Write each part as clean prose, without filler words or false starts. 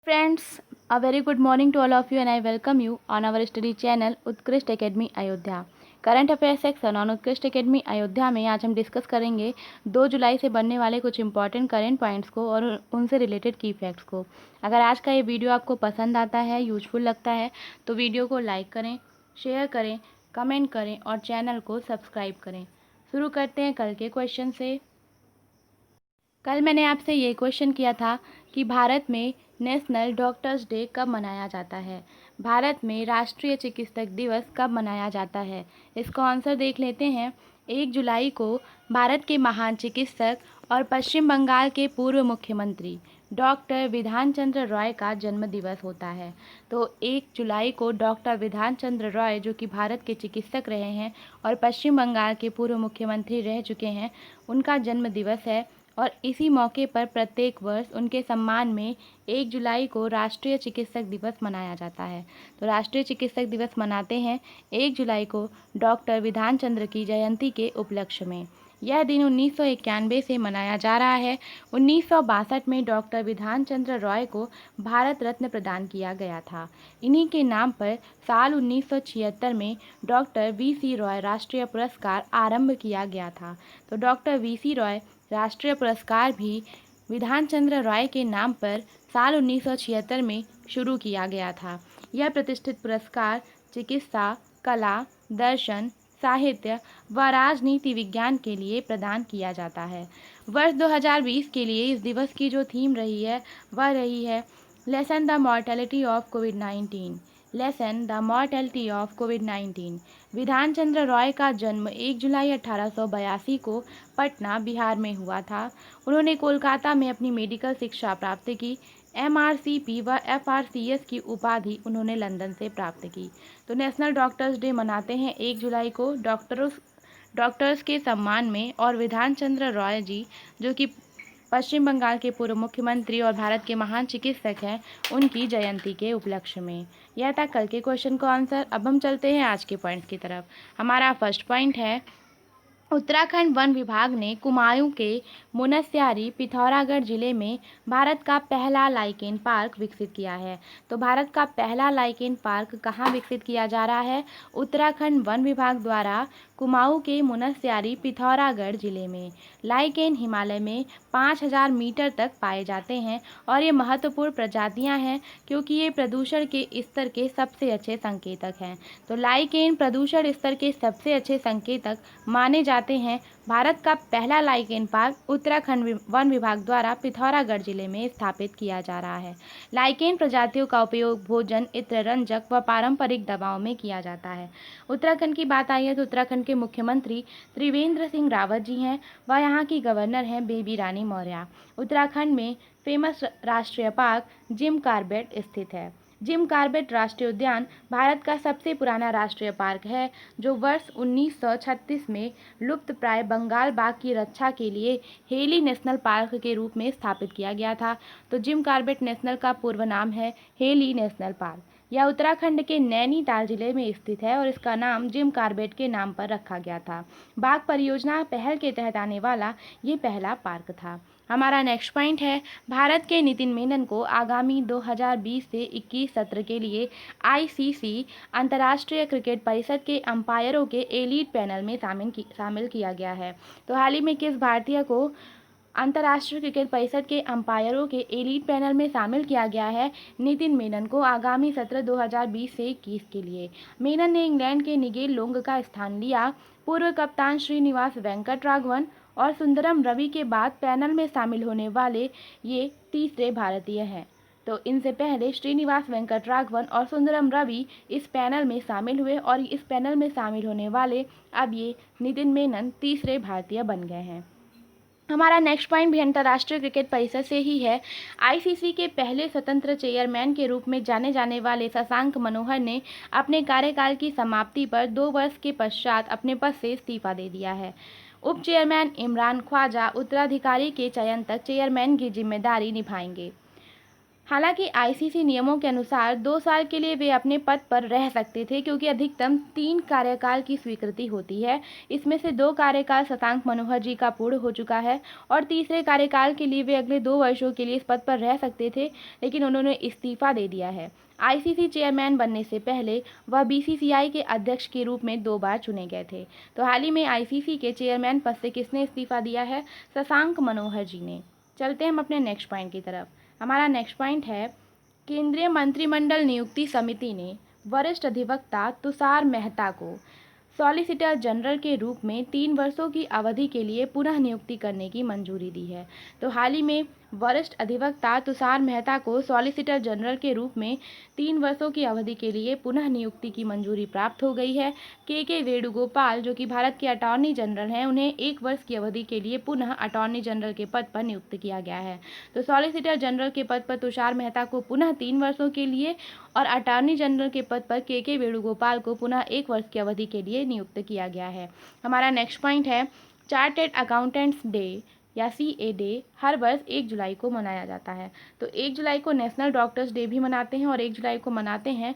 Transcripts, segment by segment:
Friends, a very good morning to all of you and I welcome you on our study channel उत्कृष्ट academy Ayodhya. Current affair section on उत्कृष्ट academy Ayodhya में आज हम discuss करेंगे 2 जुलाई से बनने वाले कुछ इंपॉर्टेंट करंट पॉइंट्स को और उनसे रिलेटेड की फैक्ट्स को। अगर आज का ये वीडियो आपको पसंद आता है, यूजफुल लगता है तो वीडियो को लाइक करें, शेयर करें, कमेंट करें और चैनल को सब्सक्राइब करें। शुरू करते हैं कल के क्वेश्चन से। कल मैंने आपसे ये क्वेश्चन किया था कि भारत में नेशनल डॉक्टर्स डे कब मनाया जाता है। भारत में राष्ट्रीय चिकित्सक दिवस कब मनाया जाता है, इसका आंसर देख लेते हैं। 1 जुलाई को भारत के महान चिकित्सक और पश्चिम बंगाल के पूर्व मुख्यमंत्री डॉक्टर विधान चंद्र रॉय का जन्म दिवस होता है। तो 1 जुलाई को डॉक्टर विधान चंद्र रॉय, जो कि भारत के चिकित्सक रहे हैं और पश्चिम बंगाल के पूर्व मुख्यमंत्री रह चुके हैं, उनका जन्म दिवस है। और इसी मौके पर प्रत्येक वर्ष उनके सम्मान में 1 जुलाई को राष्ट्रीय चिकित्सक दिवस मनाया जाता है। तो राष्ट्रीय चिकित्सक दिवस मनाते हैं 1 जुलाई को डॉक्टर विधान चंद्र की जयंती के उपलक्ष्य में। यह दिन 1991 से मनाया जा रहा है। 1962 में डॉक्टर विधान चंद्र रॉय को भारत रत्न प्रदान किया गया था। इन्हीं के नाम पर साल 1976 में डॉक्टर वी.सी. रॉय राष्ट्रीय पुरस्कार आरंभ किया गया था। तो डॉक्टर वी.सी. रॉय राष्ट्रीय पुरस्कार भी विधान चंद्र रॉय के नाम पर साल 1976 में शुरू किया गया था। यह प्रतिष्ठित पुरस्कार चिकित्सा, कला, दर्शन, साहित्य व राजनीति विज्ञान के लिए प्रदान किया जाता है। वर्ष 2020 के लिए इस दिवस की जो थीम रही है वह रही है lesson the mortality of covid. Lesson the mortality of कोविड-19। विधान चंद्र रॉय का जन्म 1 जुलाई 1882 को पटना, बिहार में हुआ था। उन्होंने कोलकाता में अपनी मेडिकल शिक्षा प्राप्त की। MRCP व FRCS की उपाधि उन्होंने लंदन से प्राप्त की। तो नेशनल डॉक्टर्स डे मनाते हैं 1 जुलाई को डॉक्टर्स के सम्मान में, और विधान चंद्र रॉय जी, जो कि पश्चिम बंगाल के पूर्व मुख्यमंत्री और भारत के महान चिकित्सक हैं, उनकी जयंती के उपलक्ष्य में। यह था कल के क्वेश्चन का आंसर। अब हम चलते हैं आज के पॉइंट्स की तरफ। हमारा फर्स्ट पॉइंट है, उत्तराखंड वन विभाग ने कुमाऊं के मुनस्यारी, पिथौरागढ़ जिले में भारत का पहला लाइकेन पार्क विकसित किया है। तो भारत का पहला लाइकेन पार्क कहाँ विकसित किया जा रहा है? उत्तराखंड वन विभाग द्वारा कुमाऊं के मुनस्यारी, पिथौरागढ़ जिले में। लाइकेन हिमालय में 5000 मीटर तक पाए जाते हैं और ये महत्वपूर्ण प्रजातियां हैं क्योंकि ये प्रदूषण के स्तर के सबसे अच्छे संकेतक हैं। तो लाइकेन प्रदूषण स्तर के सबसे अच्छे संकेतक माने जाते हैं। भारत का पहला लाइकेन पार्क उत्तराखंड वन विभाग द्वारा पिथौरागढ़ जिले में स्थापित किया जा रहा है। लाइकेन प्रजातियों का उपयोग भोजन, इत्र, रंजक व पारंपरिक दवाओं में किया जाता है। उत्तराखंड की बात आई है तो उत्तराखंड के मुख्यमंत्री त्रिवेंद्र सिंह रावत जी हैं, व यहाँ की गवर्नर हैं बेबी रानी मौर्य। उत्तराखंड में फेमस राष्ट्रीय पार्क जिम कॉर्बेट स्थित है। जिम कॉर्बेट राष्ट्रीय उद्यान भारत का सबसे पुराना राष्ट्रीय पार्क है, जो वर्ष 1936 में लुप्तप्राय बंगाल बाघ की रक्षा के लिए हेली नेशनल पार्क के रूप में स्थापित किया गया था। तो जिम कॉर्बेट नेशनल का पूर्व नाम है हेली नेशनल पार्क। यह उत्तराखंड के नैनीताल जिले में स्थित है और इसका नाम जिम कॉर्बेट के नाम पर रखा गया था। बाघ परियोजना पहल के तहत आने वाला ये पहला पार्क था। हमारा नेक्स्ट पॉइंट है, भारत के नितिन मेनन को आगामी 2020 से 21 सत्र के लिए ICC अंतर्राष्ट्रीय क्रिकेट परिषद के अंपायरों के एलीट पैनल में शामिल किया गया है। तो हाल ही में किस भारतीय को अंतर्राष्ट्रीय क्रिकेट परिषद के अंपायरों के एलीट पैनल में शामिल किया गया है? नितिन मेनन को आगामी सत्र 2020 से 21 के लिए। मेनन ने इंग्लैंड के निगेल लोंग का स्थान लिया। पूर्व कप्तान श्रीनिवास वेंकटराघवन और सुंदरम रवि के बाद पैनल में शामिल होने वाले ये तीसरे भारतीय हैं। तो इनसे पहले श्रीनिवास वेंकटराघवन और सुंदरम रवि इस पैनल में शामिल हुए और इस पैनल में शामिल होने वाले अब ये नितिन मेनन तीसरे भारतीय बन गए हैं। हमारा नेक्स्ट पॉइंट भी अंतर्राष्ट्रीय क्रिकेट परिषद से ही है। ICC के पहले स्वतंत्र चेयरमैन के रूप में जाने जाने वाले शशांक मनोहर ने अपने कार्यकाल की समाप्ति पर 2 वर्ष के पश्चात अपने पद से इस्तीफा दे दिया है। उप चेयरमैन इमरान ख्वाजा उत्तराधिकारी के चयन तक चेयरमैन की जिम्मेदारी निभाएंगे। हालांकि आईसीसी नियमों के अनुसार 2 साल के लिए वे अपने पद पर रह सकते थे, क्योंकि अधिकतम 3 कार्यकाल की स्वीकृति होती है। इसमें से 2 कार्यकाल शशांक मनोहर जी का पूर्ण हो चुका है और तीसरे कार्यकाल के लिए वे अगले 2 वर्षों के लिए इस पद पर रह सकते थे, लेकिन उन्होंने इस्तीफा दे दिया है। आईसीसी चेयरमैन बनने से पहले वह बीसीसीआई के अध्यक्ष के रूप में 2 बार चुने गए थे। तो हाल ही में आईसीसी के चेयरमैन पद से किसने इस्तीफा दिया है? शशांक मनोहर जी ने। चलते हैं हम अपने नेक्स्ट पॉइंट की तरफ। हमारा नेक्स्ट पॉइंट है, केंद्रीय मंत्रिमंडल नियुक्ति समिति ने वरिष्ठ अधिवक्ता तुषार मेहता को सॉलिसिटर जनरल के रूप में 3 वर्षों की अवधि के लिए पुनः नियुक्ति करने की मंजूरी दी है। तो हाल ही में वरिष्ठ अधिवक्ता तुषार मेहता को सॉलिसिटर जनरल के रूप में 3 वर्षों की अवधि के लिए पुनः नियुक्ति की मंजूरी प्राप्त हो गई है। के वेणुगोपाल, जो कि भारत के अटॉर्नी जनरल हैं, उन्हें 1 वर्ष की अवधि के लिए पुनः अटॉर्नी जनरल के पद पर नियुक्त किया गया है। तो सॉलिसिटर जनरल के पद पर तुषार मेहता को पुनः 3 वर्षों के लिए और अटॉर्नी जनरल के पद पर के वेणुगोपाल को पुनः 1 वर्ष की अवधि के लिए नियुक्त किया गया है। हमारा नेक्स्ट पॉइंट है, चार्टर्ड अकाउंटेंट्स डे या CA डे हर वर्ष 1 जुलाई को मनाया जाता है। तो 1 जुलाई को नेशनल डॉक्टर्स डे भी मनाते हैं और 1 जुलाई को मनाते हैं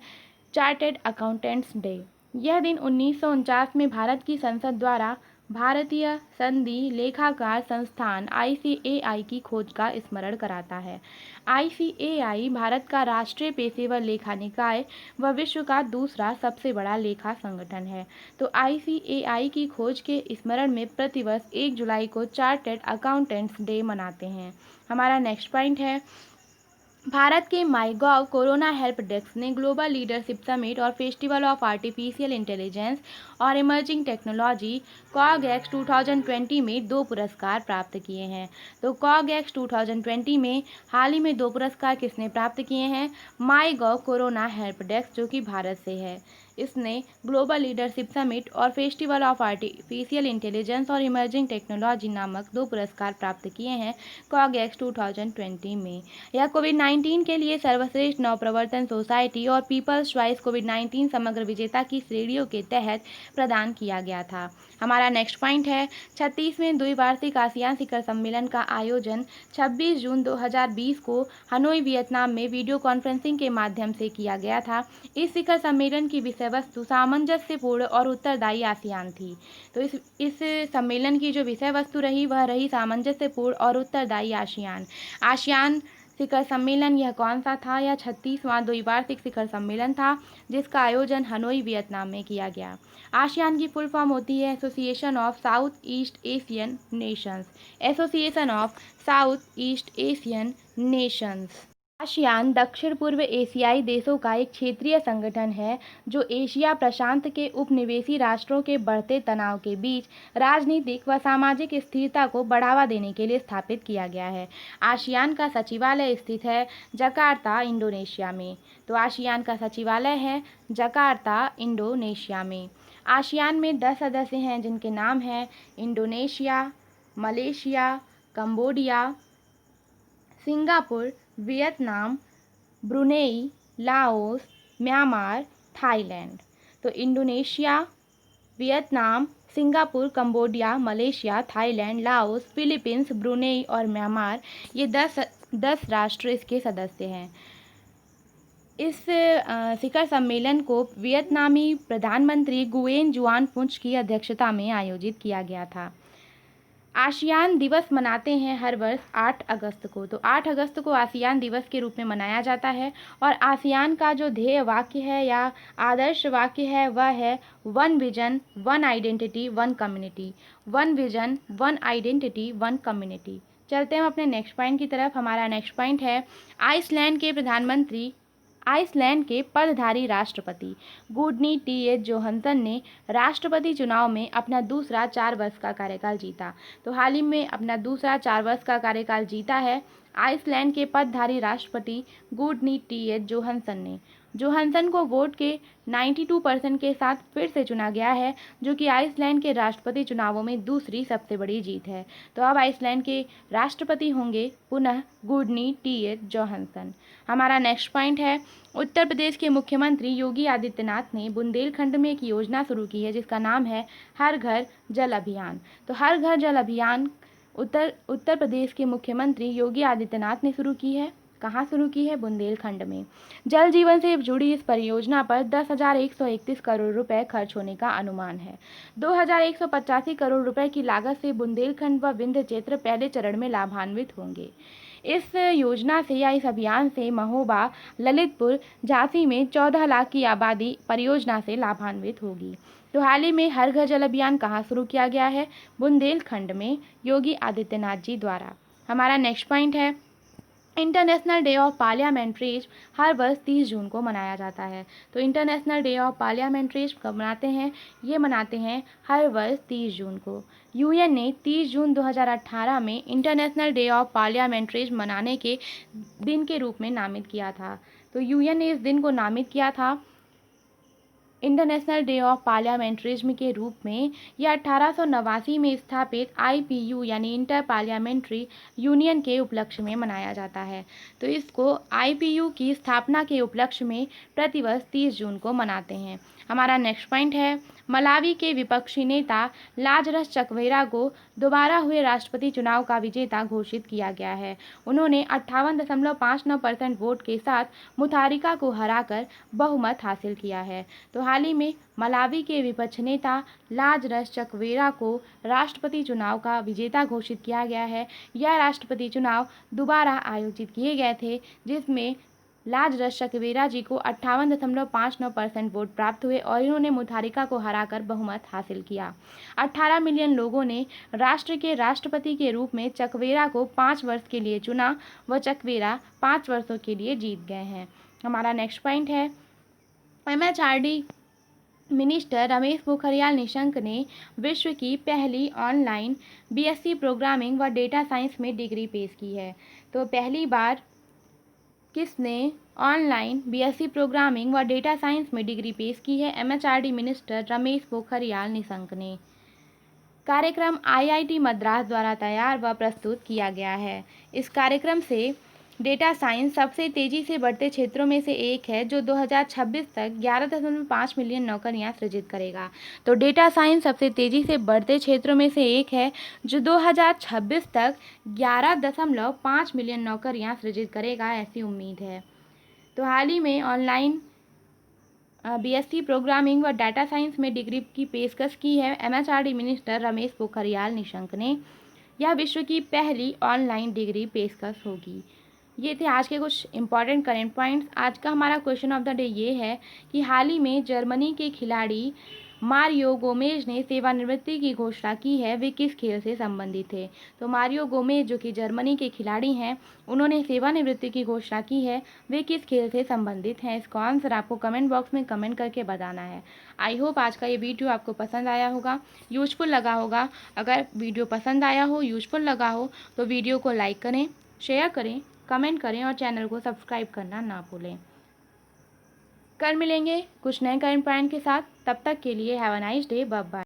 चार्टर्ड अकाउंटेंट्स डे। यह दिन 1949 में भारत की संसद द्वारा भारतीय संधि लेखाकार संस्थान ICAI की खोज का स्मरण कराता है। ICAI भारत का राष्ट्रीय पेशेवर लेखा निकाय व विश्व का दूसरा सबसे बड़ा लेखा संगठन है। तो ICAI की खोज के स्मरण में प्रतिवर्ष 1 जुलाई को चार्टर्ड अकाउंटेंट्स डे मनाते हैं। हमारा नेक्स्ट पॉइंट है, भारत के माईगॉव कोरोना हेल्प डेस्क ने ग्लोबल लीडरशिप समिट और फेस्टिवल ऑफ आर्टिफिशियल इंटेलिजेंस और इमर्जिंग टेक्नोलॉजी कॉगएक्स 2020 में 2 पुरस्कार प्राप्त किए हैं। तो कॉगएक्स 2020 में हाल ही में 2 पुरस्कार किसने प्राप्त किए हैं? माईगॉव कोरोना हेल्प डेस्क, जो कि भारत से है। इसने ग्लोबल लीडरशिप समिट और फेस्टिवल ऑफ आर्टिफिशियल इंटेलिजेंस और इमर्जिंग टेक्नोलॉजी नामक 2 पुरस्कार प्राप्त किए हैं कॉगएक्स 2020 में। यह कोविड-19 के लिए सर्वश्रेष्ठ नवप्रवर्तन सोसाइटी और पीपल्स चॉइस कोविड-19 समग्र विजेता की श्रेणियों के तहत प्रदान किया गया था। हमारा नेक्स्ट पॉइंट है, 36वें द्विवार्षिक आसियान शिखर सम्मेलन का आयोजन 26 जून 2020 को हनोई, वियतनाम में वीडियो कॉन्फ्रेंसिंग के माध्यम से किया गया था। इस शिखर सम्मेलन की विषय वस्तु सामंजस्यपूर्ण और उत्तरदायी आसियान थी। तो इस सम्मेलन की जो विषय वस्तु रही वह रही सामंजस्यपूर्ण और उत्तरदायी आसियान। आसियान शिखर सम्मेलन यह कौन सा था? यह 36वां द्विवार्षिक शिखर सम्मेलन था, जिसका आयोजन हनोई, वियतनाम में किया गया। आसियान की फुल फॉर्म होती है association of south east Asian Nations. Association of south east Asian Nations. ASEAN दक्षिण पूर्व एशियाई देशों का एक क्षेत्रीय संगठन है, जो एशिया प्रशांत के उपनिवेशी राष्ट्रों के बढ़ते तनाव के बीच राजनीतिक व सामाजिक स्थिरता को बढ़ावा देने के लिए स्थापित किया गया है। आसियान का सचिवालय स्थित है जकार्ता, इंडोनेशिया में। तो आसियान का सचिवालय है जकार्ता, इंडोनेशिया में। आसियान में 10 सदस्य हैं, जिनके नाम हैं Indonesia, Malaysia, Cambodia, Singapore, Vietnam, Brunei, Laos, Myanmar, Thailand. तो Indonesia, Vietnam, Singapore, Cambodia, Malaysia, Thailand, Laos, Philippines, Brunei और म्यांमार, ये 10 राष्ट्र इसके सदस्य हैं। इस शिखर सम्मेलन को वियतनामी प्रधानमंत्री गुयेन जुआन फुच की अध्यक्षता में आयोजित किया गया था। आसियान दिवस मनाते हैं हर वर्ष 8 अगस्त को। तो 8 अगस्त को आसियान दिवस के रूप में मनाया जाता है और आसियान का जो ध्येय वाक्य है या आदर्श वाक्य है वह है one vision, one identity, one community. One vision, one identity, one community. चलते हैं अपने नेक्स्ट पॉइंट की तरफ। हमारा नेक्स्ट पॉइंट है, आइसलैंड के पदधारी राष्ट्रपति गुडनी टी जोहानसन ने राष्ट्रपति चुनाव में अपना दूसरा 4 वर्ष का कार्यकाल जीता। तो हाल ही में अपना दूसरा 4 वर्ष का कार्यकाल जीता है आइसलैंड के पदधारी राष्ट्रपति गुडनी टी जोहानसन ने। जोहानसन को वोट के 92% के साथ फिर से चुना गया है, जो कि आइसलैंड के राष्ट्रपति चुनावों में दूसरी सबसे बड़ी जीत है। तो अब आइसलैंड के राष्ट्रपति होंगे पुनः गुडनी टी जोहानसन। हमारा नेक्स्ट पॉइंट है, उत्तर प्रदेश के मुख्यमंत्री योगी आदित्यनाथ ने बुंदेलखंड में एक योजना शुरू की है, जिसका नाम है हर घर जल अभियान। तो हर घर जल अभियान उत्तर प्रदेश के मुख्यमंत्री योगी आदित्यनाथ ने शुरू की है कहाँ शुरू की है? बुंदेलखंड में। जल जीवन से जुड़ी इस परियोजना पर 10,131 करोड़ रुपए खर्च होने का अनुमान है। 2,185 करोड़ रुपए की लागत से बुंदेलखंड व विंध्य क्षेत्र पहले चरण में लाभान्वित होंगे। इस योजना से या इस अभियान से महोबा, ललितपुर, झांसी में 14 लाख की आबादी परियोजना से लाभान्वित होगी। तो हाल ही में हर घर जल अभियान कहाँ शुरू किया गया है? बुंदेलखंड में, योगी आदित्यनाथ जी द्वारा। हमारा नेक्स्ट पॉइंट है, इंटरनेशनल डे ऑफ पार्लियामेंट्रीज हर वर्ष 30 जून को मनाया जाता है। तो इंटरनेशनल डे ऑफ पार्लियामेंट्रीज कब मनाते हैं? ये मनाते हैं हर वर्ष 30 जून को। यूएन ने 30 जून 2018 में इंटरनेशनल डे ऑफ पार्लियामेंट्रीज मनाने के दिन के रूप में नामित किया था। तो यूएन ने इस दिन को नामित किया था इंटरनेशनल डे ऑफ पार्लियामेंट्रिज्म के रूप में। यह 1889 में स्थापित आईपीयू यानी इंटर पार्लियामेंट्री यूनियन के उपलक्ष्य में मनाया जाता है। तो इसको आईपीयू की स्थापना के उपलक्ष्य में प्रतिवर्ष 30 जून को मनाते हैं। हमारा नेक्स्ट पॉइंट है, मलावी के विपक्षी नेता लाजरस चकवेरा को दोबारा हुए राष्ट्रपति चुनाव का विजेता घोषित किया गया है। उन्होंने 58.59% वोट के साथ मुथारिका को हराकर बहुमत हासिल किया है। तो हाल ही में मलावी के विपक्ष नेता लाजरस चकवेरा को राष्ट्रपति चुनाव का विजेता घोषित किया गया है। यह राष्ट्रपति चुनाव दोबारा आयोजित किए गए थे, जिसमें लाजरस चकवेरा जी को 58.59% वोट प्राप्त हुए और इन्होंने मुथारिका को हराकर बहुमत हासिल किया। 18 मिलियन लोगों ने राष्ट्र के राष्ट्रपति के रूप में चकवेरा को 5 वर्ष के लिए चुना व चकवेरा 5 वर्षों के लिए जीत गए हैं। हमारा नेक्स्ट पॉइंट है, एमएचआरडी मिनिस्टर रमेश पोखरियाल निशंक ने विश्व की पहली ऑनलाइन बीएससी प्रोग्रामिंग व डेटा साइंस में डिग्री पेश की है। तो पहली बार किसने ऑनलाइन बीएससी प्रोग्रामिंग व डेटा साइंस में डिग्री पेश की है? एमएचआरडी मिनिस्टर रमेश पोखरियाल निशंक ने। कार्यक्रम आईआईटी मद्रास द्वारा तैयार व प्रस्तुत किया गया है। इस कार्यक्रम से डेटा साइंस सबसे तेजी से बढ़ते क्षेत्रों में से एक है, जो 2026 तक 11.5 मिलियन नौकरियां सृजित करेगा। तो डेटा साइंस सबसे तेजी से बढ़ते क्षेत्रों में से एक है, जो 2026 तक 11.5 मिलियन नौकरियां सृजित करेगा, ऐसी उम्मीद है। तो हाल ही में ऑनलाइन बीएससी प्रोग्रामिंग व डाटा साइंस में डिग्री की पेशकश की है एमएचआरडी मिनिस्टर रमेश पोखरियाल निशंक ने। यह विश्व की पहली ऑनलाइन डिग्री पेशकश होगी। ये थे आज के कुछ इंपॉर्टेंट करेंट पॉइंट्स। आज का हमारा क्वेश्चन ऑफ द डे ये है कि हाल ही में जर्मनी के खिलाड़ी मारियो गोमेज ने सेवानिवृत्ति की घोषणा की है, वे किस खेल से संबंधित थे? तो मारियो गोमेज जो कि जर्मनी के खिलाड़ी हैं, उन्होंने सेवानिवृत्ति की घोषणा की है, वे किस खेल से संबंधित हैं? इसका आंसर आपको कमेंट बॉक्स में कमेंट करके बताना है। आई होप आज का ये वीडियो आपको पसंद आया होगा, यूजफुल लगा होगा। अगर वीडियो पसंद आया हो, यूजफुल लगा हो, तो वीडियो को लाइक करें, शेयर करें, कमेंट करें और चैनल को सब्सक्राइब करना ना भूलें। कल मिलेंगे कुछ नए करंट पॉइंट के साथ, तब तक के लिए have a nice day, bye bye.